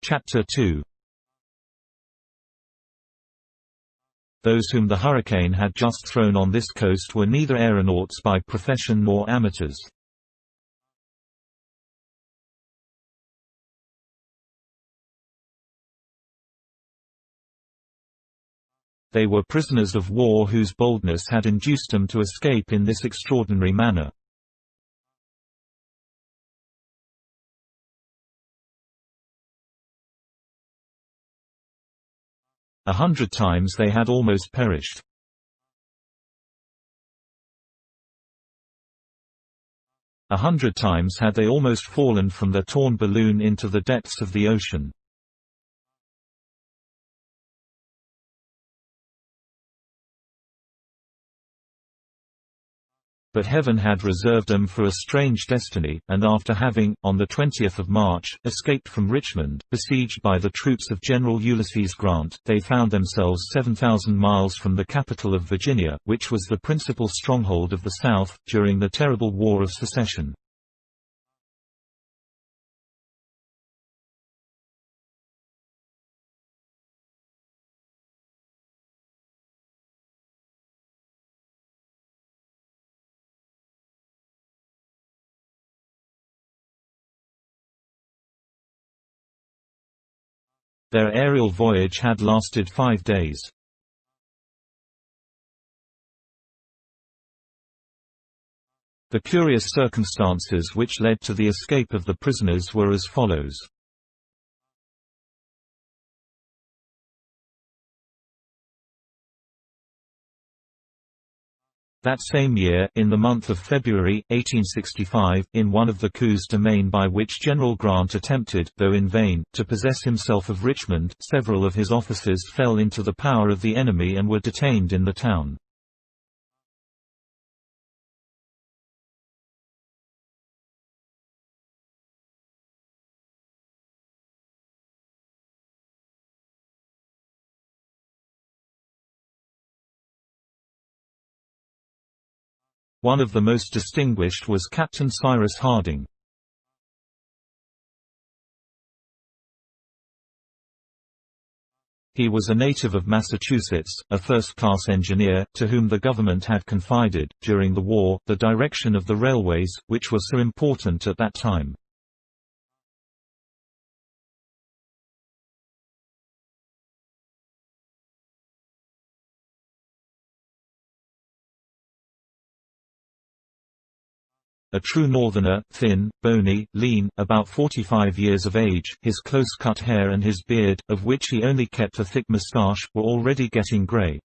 Chapter 2. Those whom the hurricane had just thrown on this coast were neither aeronauts by profession nor amateurs. They were prisoners of war whose boldness had induced them to escape in this extraordinary manner. "100 times they had almost perished. "100 times had they almost fallen from their torn balloon into the depths of the ocean. But heaven had reserved them for a strange destiny, and after having, on the 20th of March, escaped from Richmond, besieged by the troops of General Ulysses Grant, they found themselves 7,000 miles from the capital of Virginia, which was the principal stronghold of the South, during the terrible War of Secession. Their aerial voyage had lasted 5 days. The curious circumstances which led to the escape of the prisoners were as follows. That same year, in the month of February, 1865, in one of the coups de main by which General Grant attempted, though in vain, to possess himself of Richmond, several of his officers fell into the power of the enemy and were detained in the town. One of the most distinguished was Captain Cyrus Harding. He was a native of Massachusetts, a first-class engineer, to whom the government had confided, during the war, the direction of the railways, which were so important at that time. A true northerner, thin, bony, lean, about 45 years of age, his close-cut hair and his beard, of which he only kept a thick moustache, were already getting gray.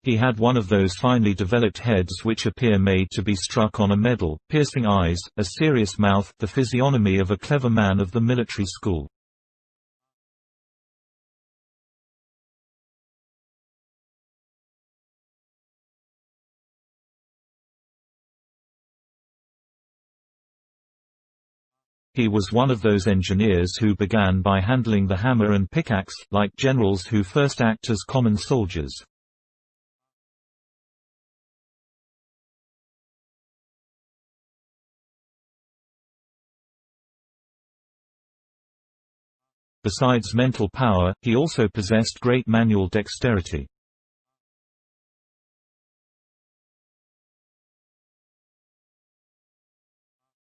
He had one of those finely developed heads which appear made to be struck on a medal, piercing eyes, a serious mouth, the physiognomy of a clever man of the military school. He was one of those engineers who began by handling the hammer and pickaxe, like generals who first act as common soldiers. Besides mental power, he also possessed great manual dexterity.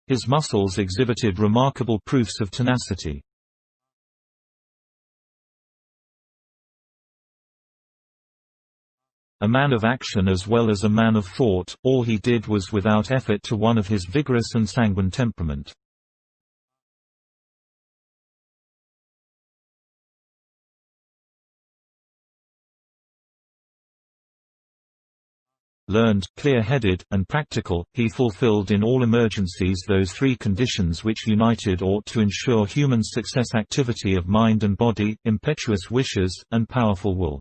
His muscles exhibited remarkable proofs of tenacity. A man of action as well as a man of thought, all he did was without effort to one of his vigorous and sanguine temperament. Learned, clear-headed, and practical, he fulfilled in all emergencies those three conditions which united ought to ensure human success: activity of mind and body, impetuous wishes, and powerful will.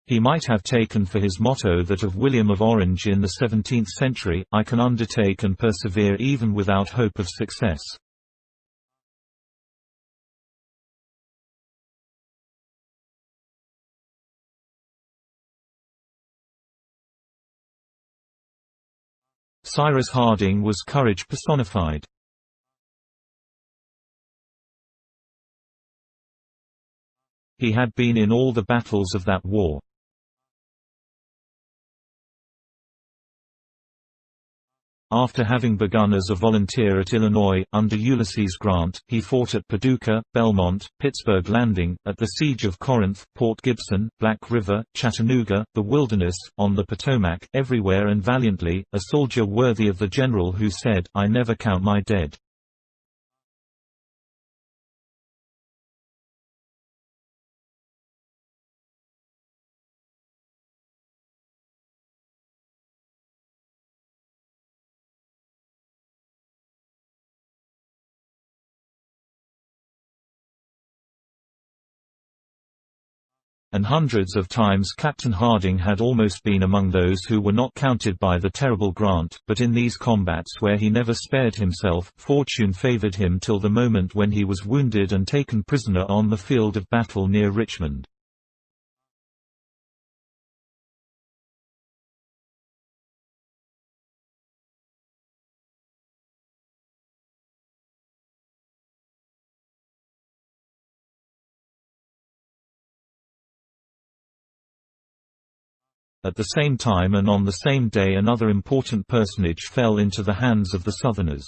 He might have taken for his motto that of William of Orange in the 17th century, "I can undertake and persevere even without hope of success." Cyrus Harding was courage personified. He had been in all the battles of that war. After having begun as a volunteer at Illinois, under Ulysses Grant, he fought at Paducah, Belmont, Pittsburgh Landing, at the Siege of Corinth, Port Gibson, Black River, Chattanooga, the Wilderness, on the Potomac, everywhere and valiantly, a soldier worthy of the general who said, "I never count my dead." And hundreds of times Captain Harding had almost been among those who were not counted by the terrible Grant, but in these combats where he never spared himself, fortune favored him till the moment when he was wounded and taken prisoner on the field of battle near Richmond. At the same time and on the same day another important personage fell into the hands of the Southerners.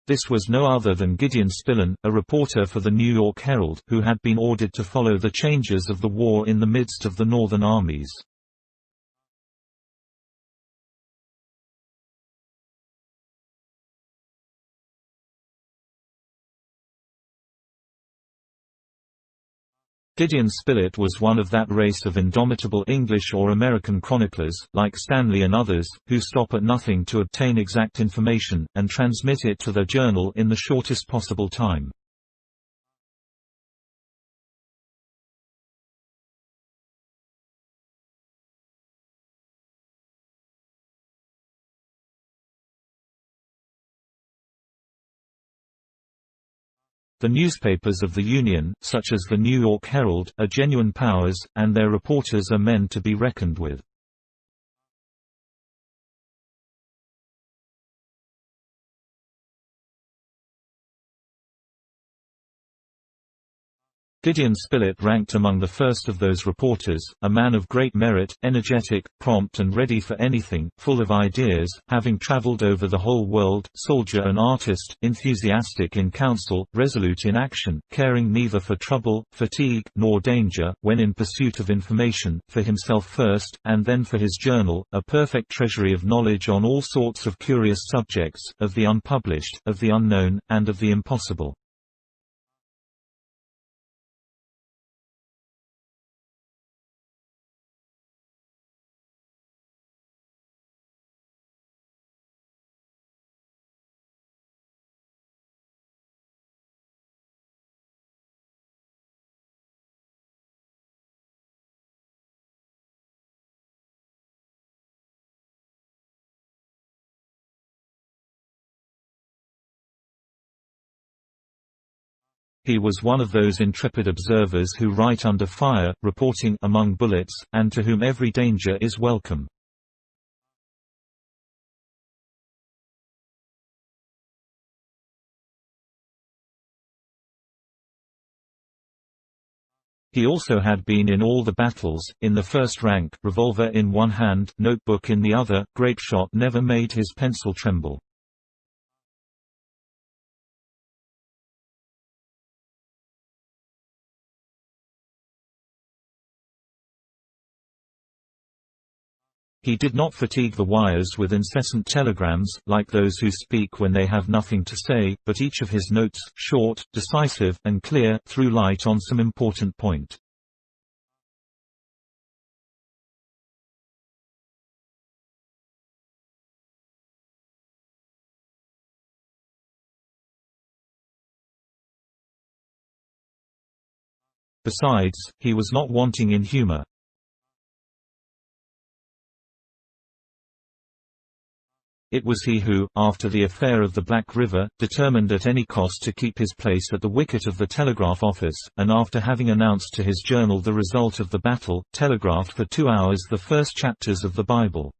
This was no other than Gideon Spilett, a reporter for the New York Herald, who had been ordered to follow the changes of the war in the midst of the Northern armies. Gideon Spilett was one of that race of indomitable English or American chroniclers, like Stanley and others, who stop at nothing to obtain exact information, and transmit it to their journal in the shortest possible time. The newspapers of the Union, such as the New York Herald, are genuine powers, and their reporters are men to be reckoned with. Gideon Spilett ranked among the first of those reporters, a man of great merit, energetic, prompt and ready for anything, full of ideas, having traveled over the whole world, soldier and artist, enthusiastic in council, resolute in action, caring neither for trouble, fatigue, nor danger, when in pursuit of information, for himself first, and then for his journal, a perfect treasury of knowledge on all sorts of curious subjects, of the unpublished, of the unknown, and of the impossible. He was one of those intrepid observers who write under fire, reporting among bullets, and to whom every danger is welcome. He also had been in all the battles, in the first rank, revolver in one hand, notebook in the other, grape shot never made his pencil tremble. He did not fatigue the wires with incessant telegrams, like those who speak when they have nothing to say, but each of his notes, short, decisive, and clear, threw light on some important point. Besides, he was not wanting in humor. It was he who, after the affair of the Black River, determined at any cost to keep his place at the wicket of the telegraph office, and after having announced to his journal the result of the battle, telegraphed for 2 hours the first chapters of the Bible.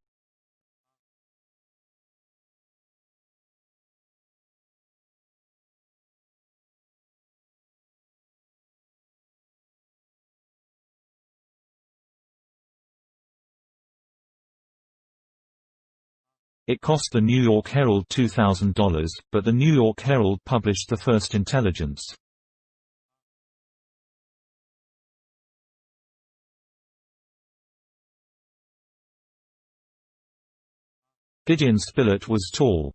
It cost the New York Herald $2,000, but the New York Herald published the first intelligence. Gideon Spilett was tall.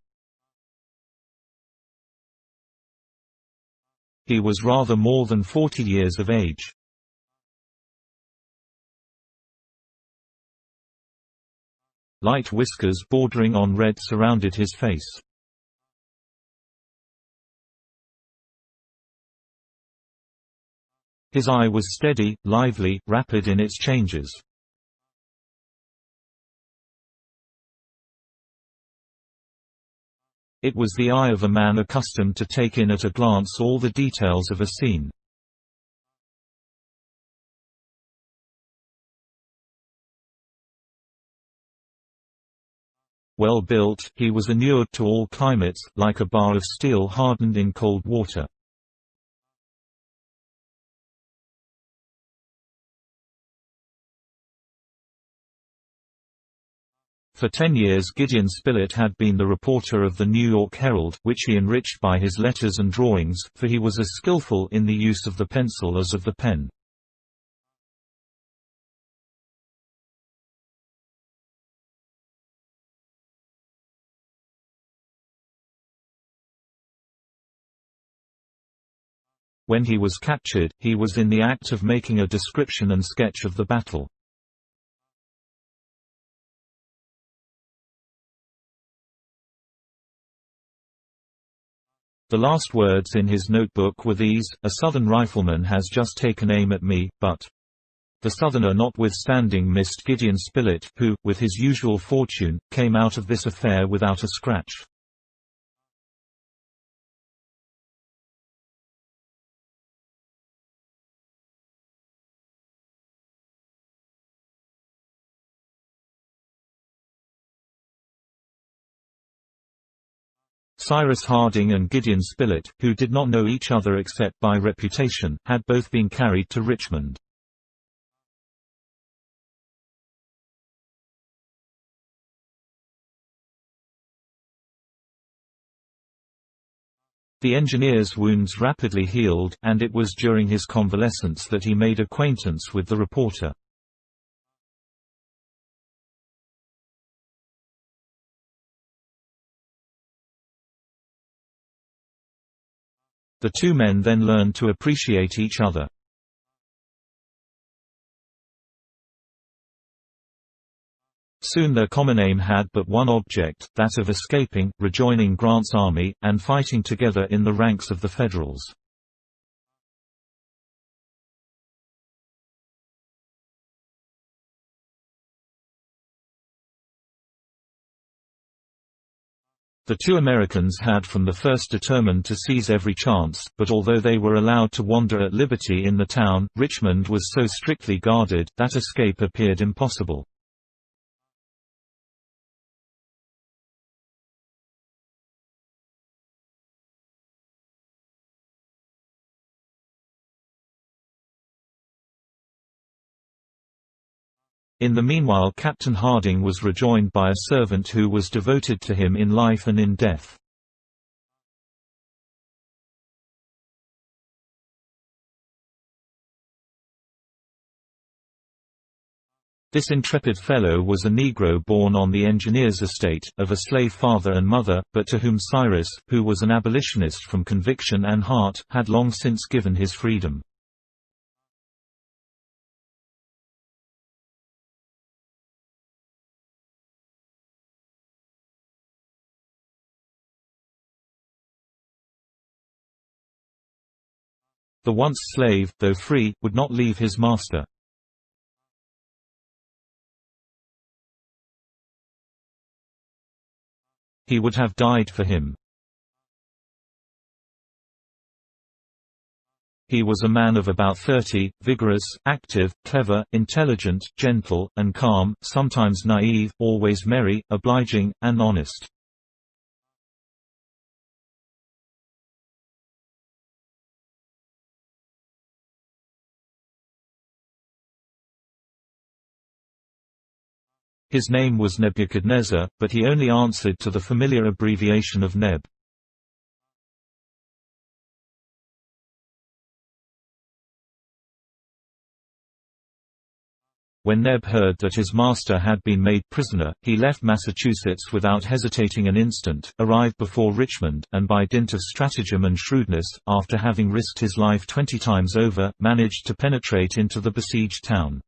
He was rather more than 40 years of age. Light whiskers bordering on red surrounded his face. His eye was steady, lively, rapid in its changes. It was the eye of a man accustomed to take in at a glance all the details of a scene. Well built, he was inured to all climates, like a bar of steel hardened in cold water. For 10 years Gideon Spilett had been the reporter of the New York Herald, which he enriched by his letters and drawings, for he was as skillful in the use of the pencil as of the pen. When he was captured, he was in the act of making a description and sketch of the battle. The last words in his notebook were these: "A Southern rifleman has just taken aim at me, but—" The Southerner notwithstanding missed Gideon Spilett, who, with his usual fortune, came out of this affair without a scratch. Cyrus Harding and Gideon Spilett, who did not know each other except by reputation, had both been carried to Richmond. The engineer's wounds rapidly healed, and it was during his convalescence that he made acquaintance with the reporter. The two men then learned to appreciate each other. Soon their common aim had but one object, that of escaping, rejoining Grant's army, and fighting together in the ranks of the Federals. The two Americans had from the first determined to seize every chance, but although they were allowed to wander at liberty in the town, Richmond was so strictly guarded, that escape appeared impossible. In the meanwhile Captain Harding was rejoined by a servant who was devoted to him in life and in death. This intrepid fellow was a Negro born on the engineer's estate, of a slave father and mother, but to whom Cyrus, who was an abolitionist from conviction and heart, had long since given his freedom. The once slave, though free, would not leave his master. He would have died for him. He was a man of about 30, vigorous, active, clever, intelligent, gentle, and calm, sometimes naive, always merry, obliging, and honest. His name was Nebuchadnezzar, but he only answered to the familiar abbreviation of Neb. When Neb heard that his master had been made prisoner, he left Massachusetts without hesitating an instant, arrived before Richmond, and by dint of stratagem and shrewdness, after having risked his life 20 times over, managed to penetrate into the besieged town.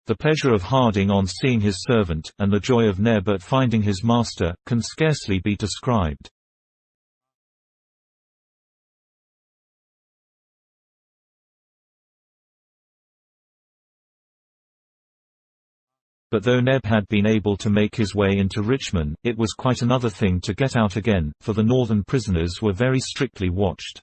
The pleasure of Harding on seeing his servant, and the joy of Neb at finding his master, can scarcely be described. But though Neb had been able to make his way into Richmond, it was quite another thing to get out again, for the northern prisoners were very strictly watched.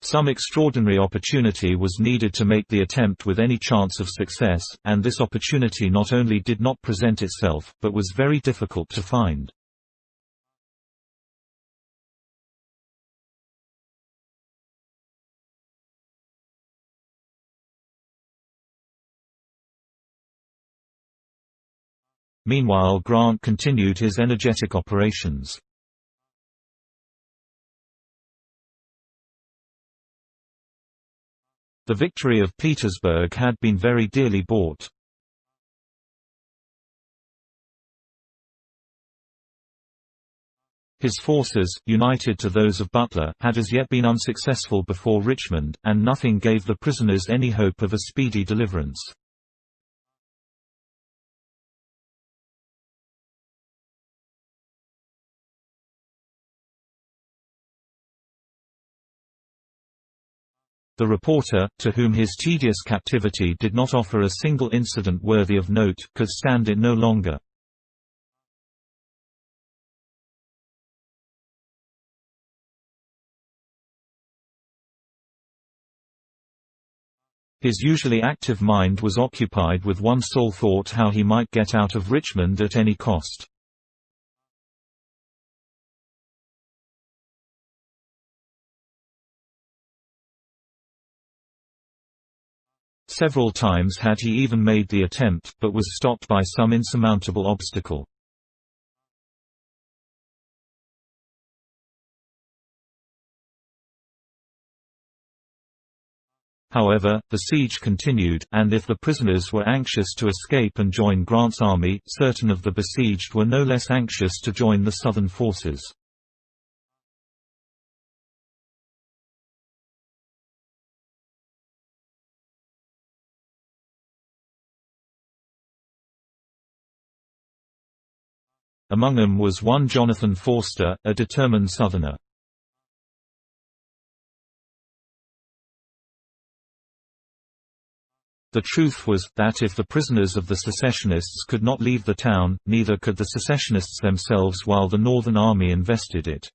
Some extraordinary opportunity was needed to make the attempt with any chance of success, and this opportunity not only did not present itself, but was very difficult to find. Meanwhile, Grant continued his energetic operations. The victory of Petersburg had been very dearly bought. His forces, united to those of Butler, had as yet been unsuccessful before Richmond, and nothing gave the prisoners any hope of a speedy deliverance. The reporter, to whom his tedious captivity did not offer a single incident worthy of note, could stand it no longer. His usually active mind was occupied with one sole thought: how he might get out of Richmond at any cost. Several times had he even made the attempt, but was stopped by some insurmountable obstacle. However, the siege continued, and if the prisoners were anxious to escape and join Grant's army, certain of the besieged were no less anxious to join the Southern forces. Among them was one Jonathan Forster, a determined Southerner. The truth was, that if the prisoners of the secessionists could not leave the town, neither could the secessionists themselves while the Northern army invested it.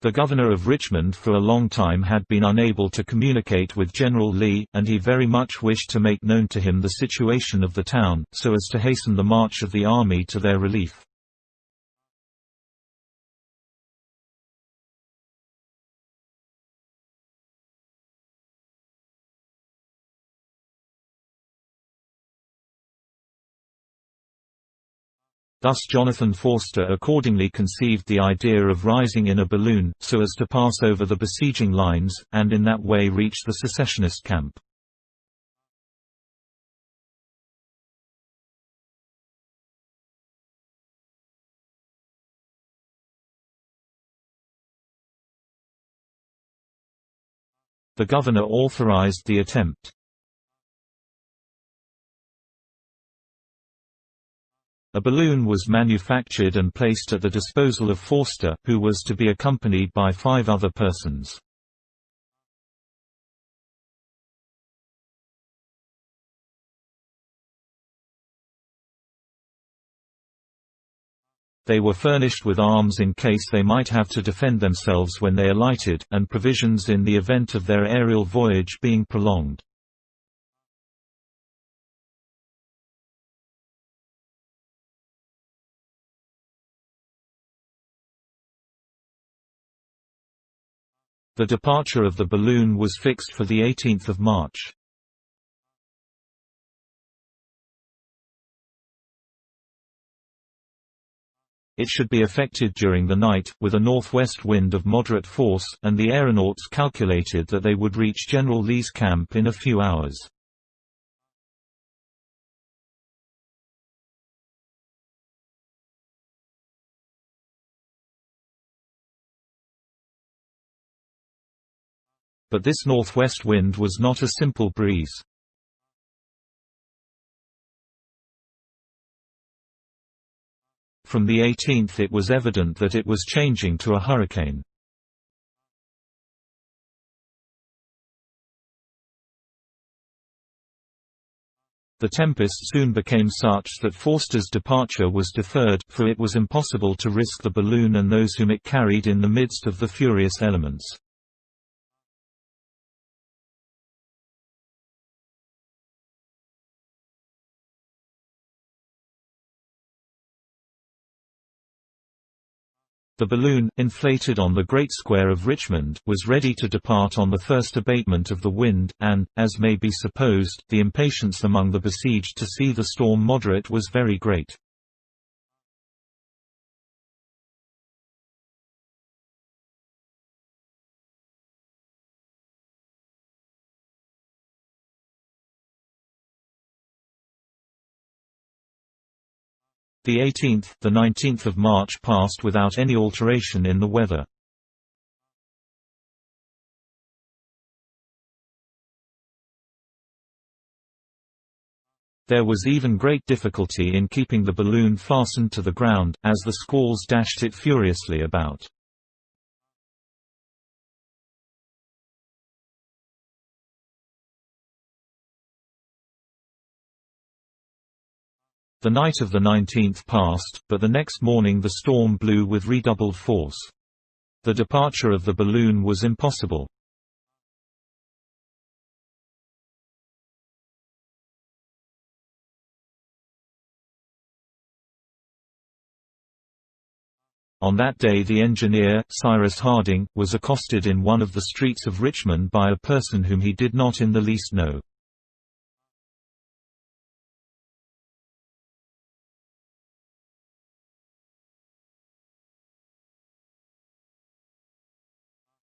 The governor of Richmond for a long time had been unable to communicate with General Lee, and he very much wished to make known to him the situation of the town, so as to hasten the march of the army to their relief. Thus Jonathan Forster accordingly conceived the idea of rising in a balloon, so as to pass over the besieging lines, and in that way reach the secessionist camp. The governor authorized the attempt. A balloon was manufactured and placed at the disposal of Forster, who was to be accompanied by 5 other persons. They were furnished with arms in case they might have to defend themselves when they alighted, and provisions in the event of their aerial voyage being prolonged. The departure of the balloon was fixed for the 18th of March. It should be effected during the night, with a northwest wind of moderate force, and the aeronauts calculated that they would reach General Lee's camp in a few hours. But this northwest wind was not a simple breeze. From the 18th it was evident that it was changing to a hurricane. The tempest soon became such that Forster's departure was deferred, for it was impossible to risk the balloon and those whom it carried in the midst of the furious elements. The balloon, inflated on the Great Square of Richmond, was ready to depart on the first abatement of the wind, and, as may be supposed, the impatience among the besieged to see the storm moderate was very great. The 18th, the 19th of March passed without any alteration in the weather. There was even great difficulty in keeping the balloon fastened to the ground, as the squalls dashed it furiously about. The night of the 19th passed, but the next morning the storm blew with redoubled force. The departure of the balloon was impossible. On that day the engineer, Cyrus Harding, was accosted in one of the streets of Richmond by a person whom he did not in the least know.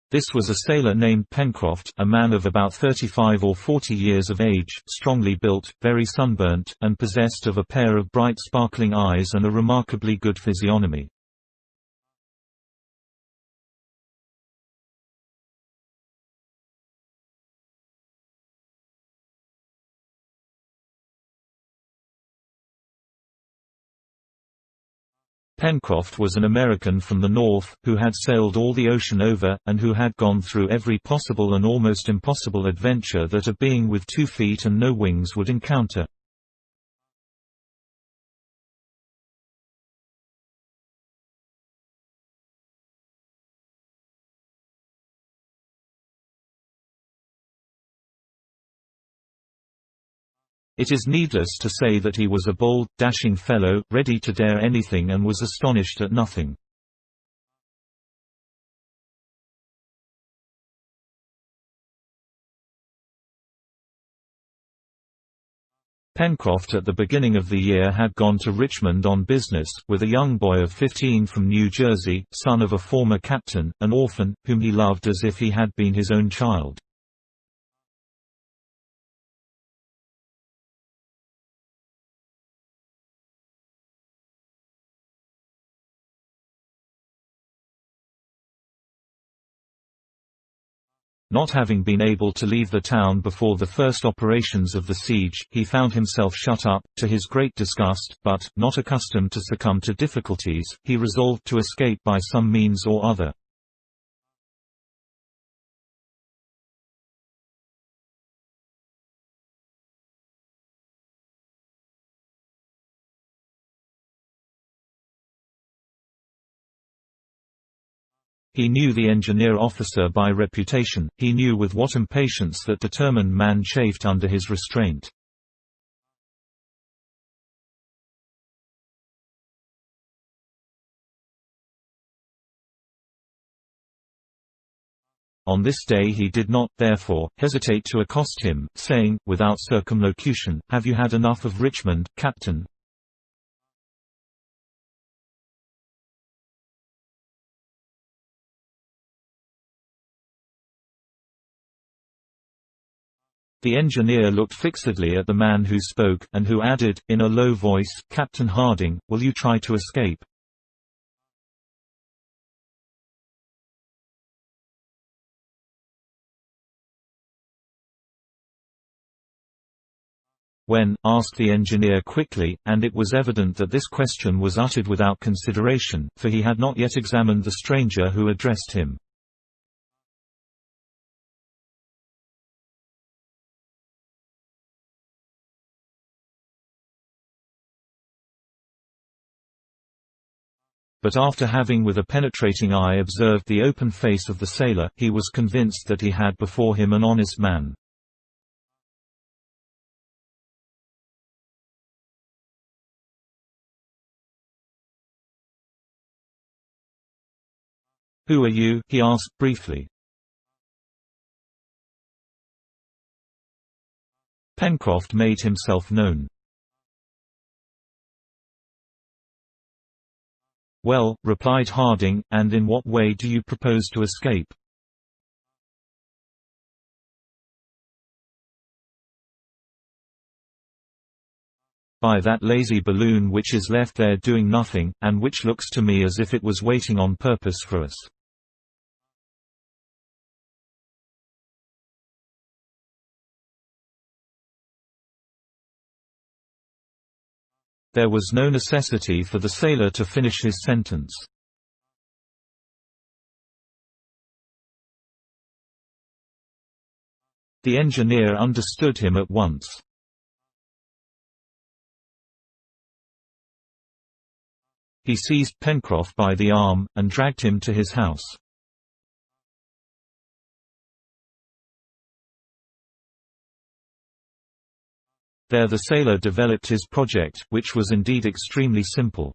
This was a sailor named Pencroft, a man of about 35 or 40 years of age, strongly built, very sunburnt, and possessed of a pair of bright sparkling eyes and a remarkably good physiognomy. Pencroft was an American from the north, who had sailed all the ocean over, and who had gone through every possible and almost impossible adventure that a being with 2 feet and no wings would encounter. It is needless to say that he was a bold, dashing fellow, ready to dare anything and was astonished at nothing. Pencroft at the beginning of the year had gone to Richmond on business, with a young boy of 15 from New Jersey, son of a former captain, an orphan, whom he loved as if he had been his own child. Not having been able to leave the town before the first operations of the siege, he found himself shut up, to his great disgust, but, not accustomed to succumb to difficulties, he resolved to escape by some means or other. He knew the engineer officer by reputation, he knew with what impatience that determined man chafed under his restraint. On this day he did not, therefore, hesitate to accost him, saying, without circumlocution, "Have you had enough of Richmond, Captain?" The engineer looked fixedly at the man who spoke, and who added, in a low voice, "Captain Harding, will you try to escape?" When, asked the engineer quickly, and it was evident that this question was uttered without consideration, for he had not yet examined the stranger who addressed him. But after having with a penetrating eye observed the open face of the sailor, he was convinced that he had before him an honest man. "Who are you?" he asked briefly. Pencroft made himself known. "Well," replied Harding, "and in what way do you propose to escape?" "By that lazy balloon which is left there doing nothing, and which looks to me as if it was waiting on purpose for us." There was no necessity for the sailor to finish his sentence. The engineer understood him at once. He seized Pencroft by the arm, and dragged him to his house. There the sailor developed his project, which was indeed extremely simple.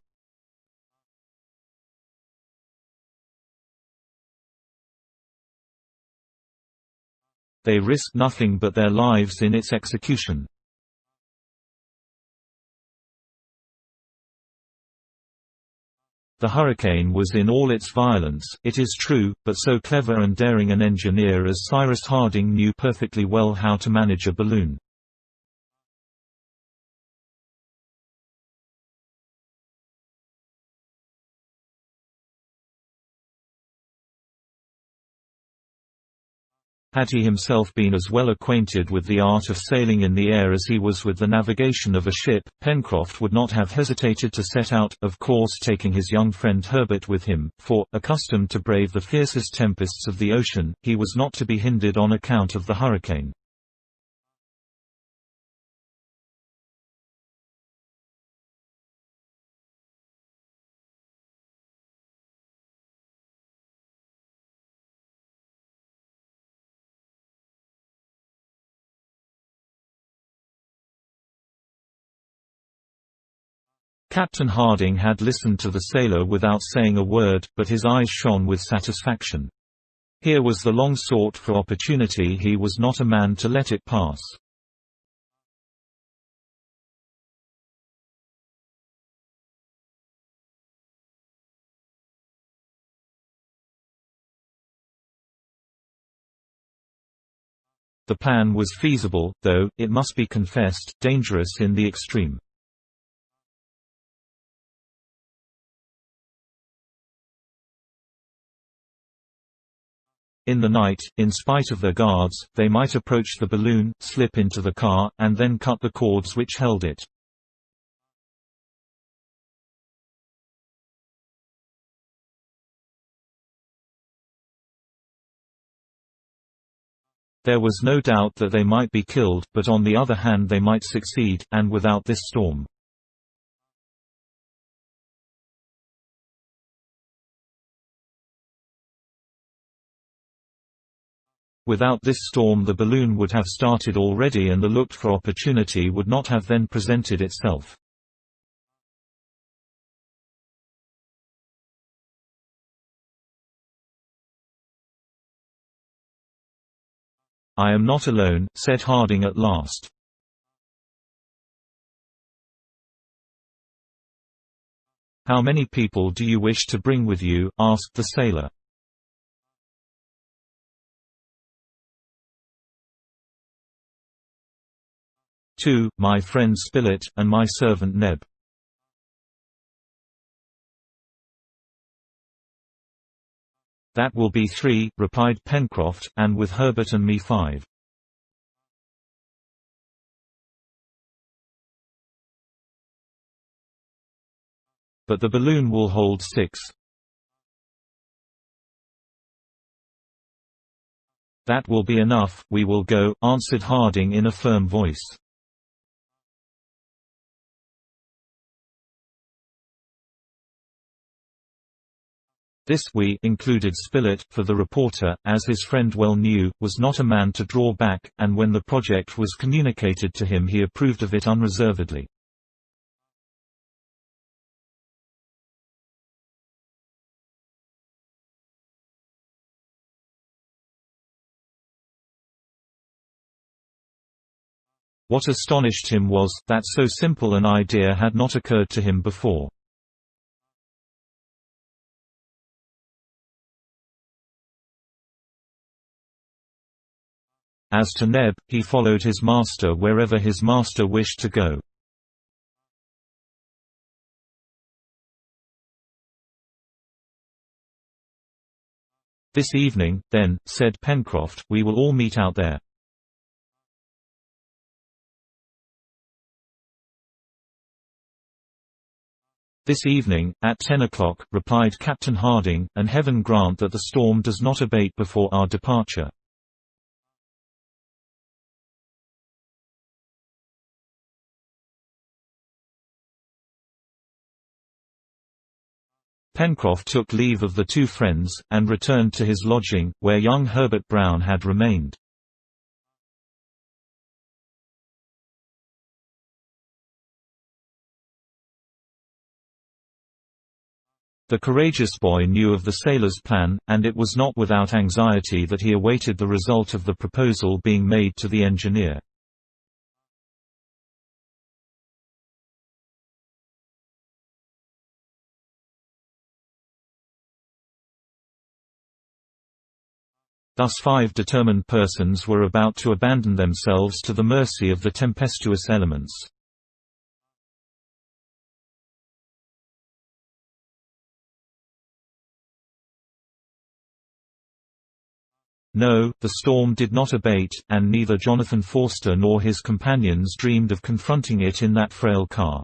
They risked nothing but their lives in its execution. The hurricane was in all its violence, it is true, but so clever and daring an engineer as Cyrus Harding knew perfectly well how to manage a balloon. Had he himself been as well acquainted with the art of sailing in the air as he was with the navigation of a ship, Pencroft would not have hesitated to set out, of course taking his young friend Herbert with him, for, accustomed to brave the fiercest tempests of the ocean, he was not to be hindered on account of the hurricane. Captain Harding had listened to the sailor without saying a word, but his eyes shone with satisfaction. Here was the long sought-for opportunity, he was not a man to let it pass. The plan was feasible, though, it must be confessed, dangerous in the extreme. In the night, in spite of their guards, they might approach the balloon, slip into the car, and then cut the cords which held it. There was no doubt that they might be killed, but on the other hand they might succeed, and without this storm. Without this storm the balloon would have started already and the looked-for opportunity would not have then presented itself. "I am not alone," said Harding at last. "How many people do you wish to bring with you?" asked the sailor. "Two, my friend Spilett, and my servant Neb." "That will be 3, replied Pencroft, "and with Herbert and me 5. "But the balloon will hold 6. "That will be enough, we will go," answered Harding in a firm voice. This "we" included Spilett, for the reporter, as his friend well knew, was not a man to draw back, and when the project was communicated to him he approved of it unreservedly. What astonished him was, that so simple an idea had not occurred to him before. As to Neb, he followed his master wherever his master wished to go. "This evening, then," said Pencroft, "we will all meet out there." "This evening, at 10 o'clock, replied Captain Harding, "and heaven grant that the storm does not abate before our departure." Pencroft took leave of the two friends, and returned to his lodging, where young Herbert Brown had remained. The courageous boy knew of the sailor's plan, and it was not without anxiety that he awaited the result of the proposal being made to the engineer. Thus 5 determined persons were about to abandon themselves to the mercy of the tempestuous elements. No, the storm did not abate, and neither Jonathan Forster nor his companions dreamed of confronting it in that frail car.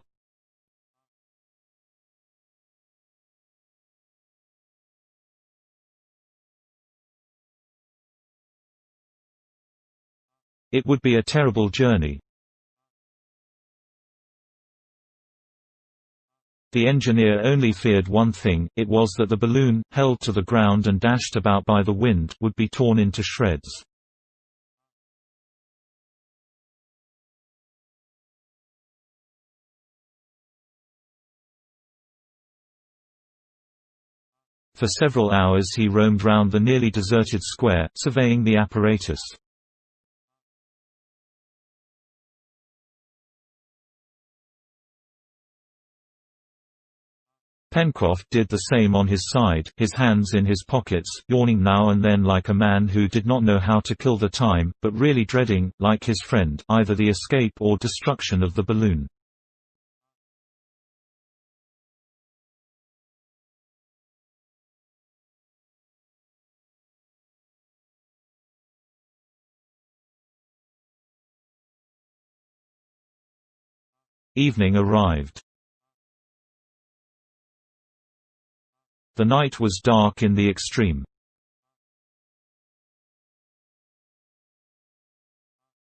It would be a terrible journey. The engineer only feared one thing, it was that the balloon, held to the ground and dashed about by the wind, would be torn into shreds. For several hours he roamed round the nearly deserted square, surveying the apparatus. Pencroff did the same on his side, his hands in his pockets, yawning now and then like a man who did not know how to kill the time, but really dreading, like his friend, either the escape or destruction of the balloon. Evening arrived. The night was dark in the extreme.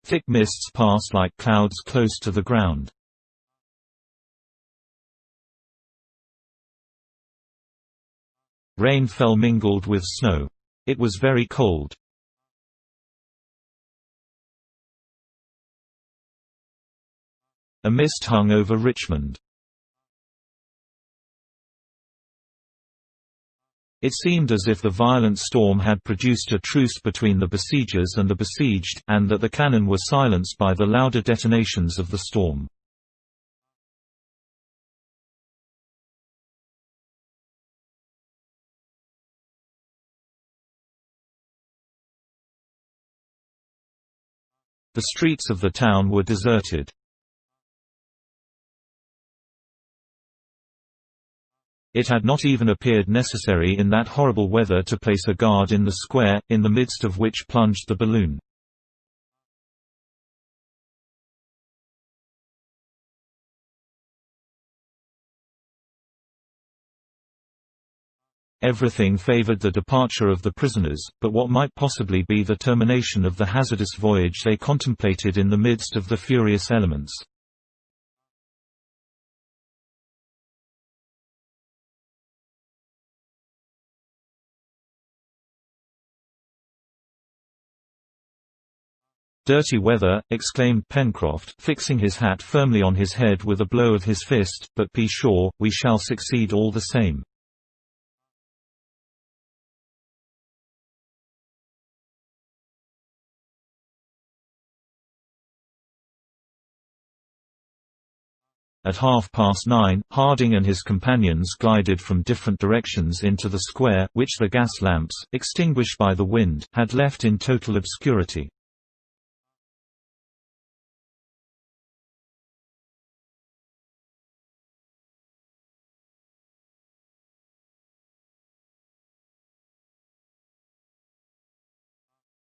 Thick mists passed like clouds close to the ground. Rain fell mingled with snow. It was very cold. A mist hung over Richmond. It seemed as if the violent storm had produced a truce between the besiegers and the besieged, and that the cannon were silenced by the louder detonations of the storm. The streets of the town were deserted. It had not even appeared necessary in that horrible weather to place a guard in the square, in the midst of which plunged the balloon. Everything favored the departure of the prisoners, but what might possibly be the termination of the hazardous voyage they contemplated in the midst of the furious elements. "Dirty weather," exclaimed Pencroff, fixing his hat firmly on his head with a blow of his fist, "but be sure, we shall succeed all the same." At 9:30, Harding and his companions glided from different directions into the square, which the gas lamps, extinguished by the wind, had left in total obscurity.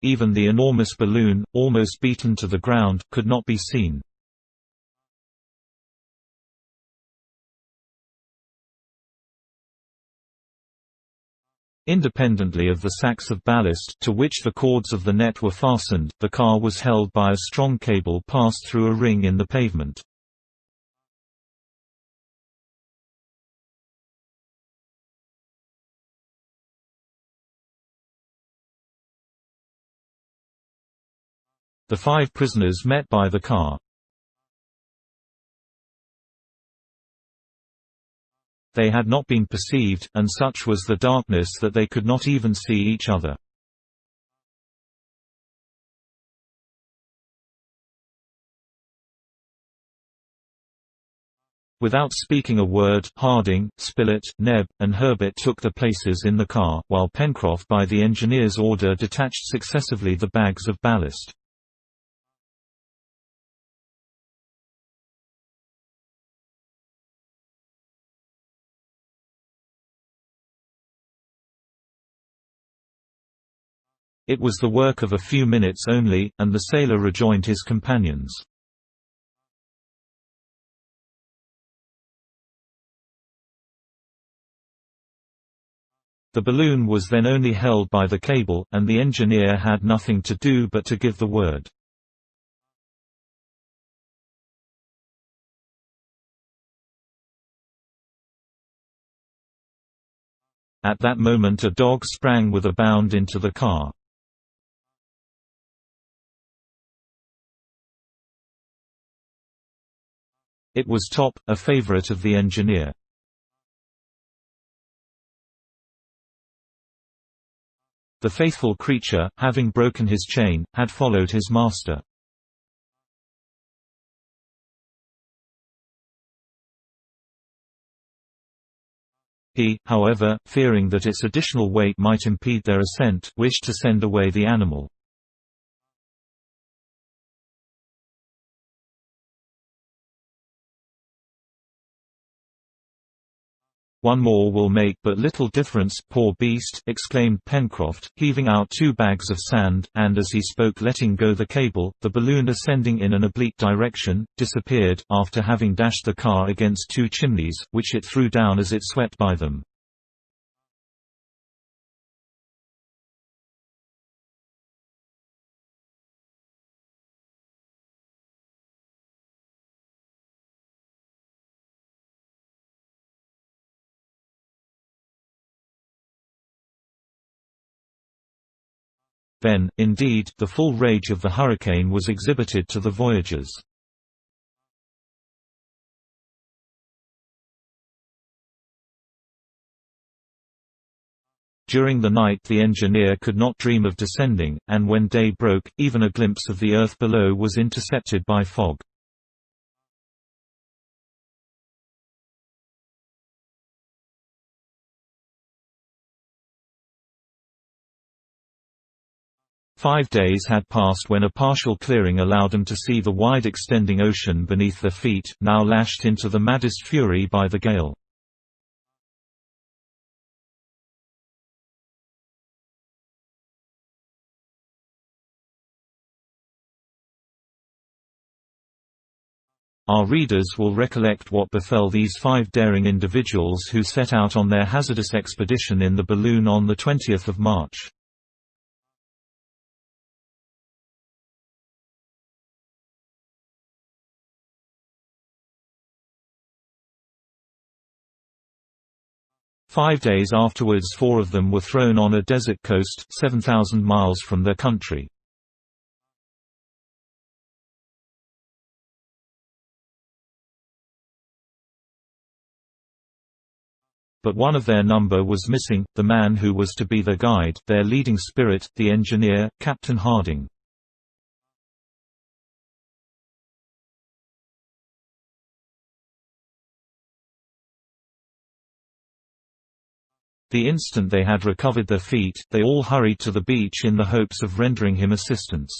Even the enormous balloon, almost beaten to the ground, could not be seen. Independently of the sacks of ballast, to which the cords of the net were fastened, the car was held by a strong cable passed through a ring in the pavement. The 5 prisoners met by the car. They had not been perceived, and such was the darkness that they could not even see each other. Without speaking a word, Harding, Spilett, Neb, and Herbert took their places in the car, while Pencroff by the engineer's order detached successively the bags of ballast. It was the work of a few minutes only, and the sailor rejoined his companions. The balloon was then only held by the cable, and the engineer had nothing to do but to give the word. At that moment a dog sprang with a bound into the car. It was Top, a favorite of the engineer. The faithful creature, having broken his chain, had followed his master. He, however, fearing that its additional weight might impede their ascent, wished to send away the animal. "One more will make but little difference, poor beast," exclaimed Pencroft, heaving out 2 bags of sand, and as he spoke letting go the cable. The balloon, ascending in an oblique direction, disappeared, after having dashed the car against 2 chimneys, which it threw down as it swept by them. Then, indeed, the full rage of the hurricane was exhibited to the voyagers. During the night the engineer could not dream of descending, and when day broke, even a glimpse of the earth below was intercepted by fog. Five days had passed when a partial clearing allowed them to see the wide extending ocean beneath their feet, now lashed into the maddest fury by the gale. Our readers will recollect what befell these 5 daring individuals who set out on their hazardous expedition in the balloon on the 20th of March. Five days afterwards 4 of them were thrown on a desert coast, 7,000 miles from their country. But one of their number was missing, the man who was to be their guide, their leading spirit, the engineer, Captain Harding. The instant they had recovered their feet, they all hurried to the beach in the hopes of rendering him assistance.